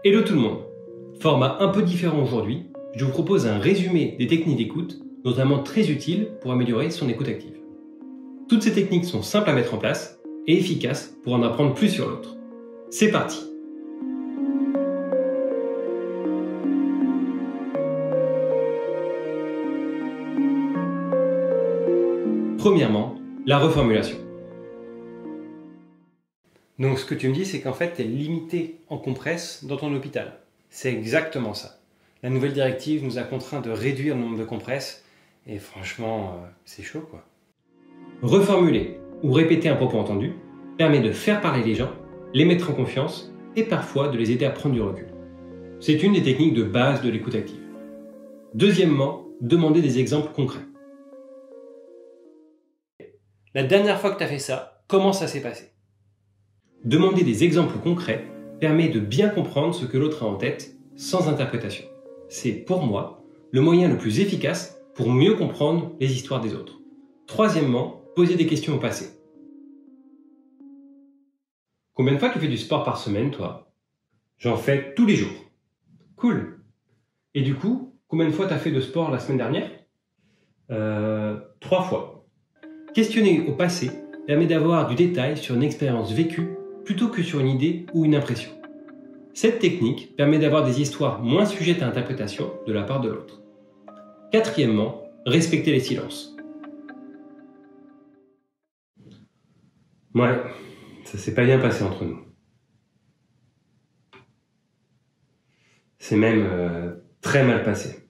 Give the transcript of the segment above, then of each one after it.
Hello tout le monde! Format un peu différent aujourd'hui, je vous propose un résumé des techniques d'écoute, notamment très utiles pour améliorer son écoute active. Toutes ces techniques sont simples à mettre en place et efficaces pour en apprendre plus sur l'autre. C'est parti! Premièrement, la reformulation. Donc ce que tu me dis, c'est qu'en fait, tu es limité en compresse dans ton hôpital. C'est exactement ça. La nouvelle directive nous a contraints de réduire le nombre de compresses, et franchement, c'est chaud quoi. Reformuler ou répéter un propos entendu permet de faire parler les gens, les mettre en confiance, et parfois de les aider à prendre du recul. C'est une des techniques de base de l'écoute active. Deuxièmement, demander des exemples concrets. La dernière fois que tu as fait ça, comment ça s'est passé? Demander des exemples concrets permet de bien comprendre ce que l'autre a en tête sans interprétation. C'est, pour moi, le moyen le plus efficace pour mieux comprendre les histoires des autres. Troisièmement, poser des questions au passé. Combien de fois tu fais du sport par semaine, toi? J'en fais tous les jours. Cool. Et du coup, combien de fois tu as fait de sport la semaine dernière? 3 fois. Questionner au passé permet d'avoir du détail sur une expérience vécue plutôt que sur une idée ou une impression. Cette technique permet d'avoir des histoires moins sujettes à interprétation de la part de l'autre. Quatrièmement, respecter les silences. Ouais, ça s'est pas bien passé entre nous. C'est même très mal passé.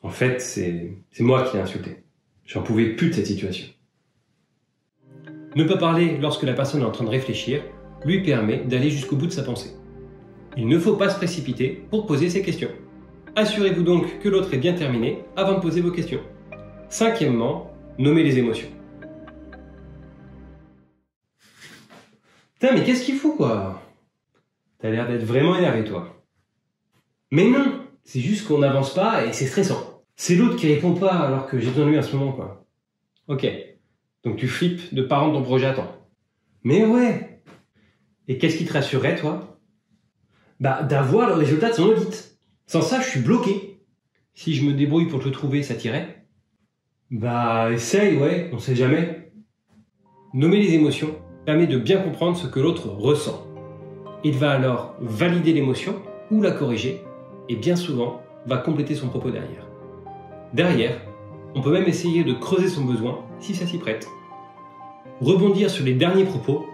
En fait, c'est moi qui l'ai insulté. J'en pouvais plus de cette situation. Ne pas parler lorsque la personne est en train de réfléchir lui permet d'aller jusqu'au bout de sa pensée. Il ne faut pas se précipiter pour poser ses questions. Assurez-vous donc que l'autre est bien terminé avant de poser vos questions. Cinquièmement, nommer les émotions. Putain, mais qu'est-ce qu'il fout quoi? T'as l'air d'être vraiment énervé toi. Mais non, c'est juste qu'on n'avance pas et c'est stressant. C'est l'autre qui répond pas alors que j'ai besoin de lui en ce moment quoi. Ok. Donc tu flippes de pas rendre ton projet à temps. Mais ouais. Et qu'est-ce qui te rassurerait, toi? Bah, d'avoir le résultat de son audit. Sans ça, je suis bloqué. Si je me débrouille pour te le trouver, ça t'irait? Bah, essaye, ouais, on sait jamais. Nommer les émotions permet de bien comprendre ce que l'autre ressent. Il va alors valider l'émotion ou la corriger, et bien souvent, va compléter son propos derrière. Derrière, on peut même essayer de creuser son besoin si ça s'y prête. Rebondir sur les derniers propos.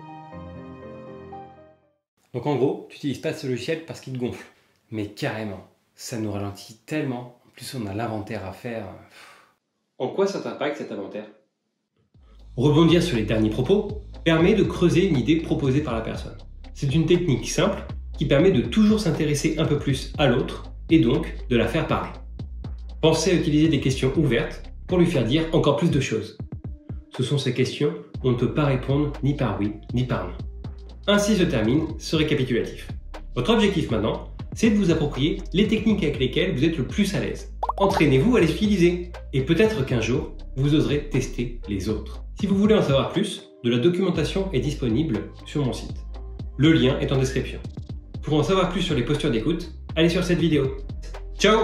Donc en gros, tu n'utilises pas ce logiciel parce qu'il te gonfle. Mais carrément, ça nous ralentit tellement. En plus, on a l'inventaire à faire. En quoi ça t'impacte cet inventaire? Rebondir sur les derniers propos permet de creuser une idée proposée par la personne. C'est une technique simple qui permet de toujours s'intéresser un peu plus à l'autre et donc de la faire parler. Pensez à utiliser des questions ouvertes pour lui faire dire encore plus de choses. Ce sont ces questions où on ne peut pas répondre ni par oui ni par non. Ainsi se termine ce récapitulatif. Votre objectif maintenant, c'est de vous approprier les techniques avec lesquelles vous êtes le plus à l'aise. Entraînez-vous à les utiliser et peut-être qu'un jour, vous oserez tester les autres. Si vous voulez en savoir plus, de la documentation est disponible sur mon site. Le lien est en description. Pour en savoir plus sur les postures d'écoute, allez sur cette vidéo. Ciao!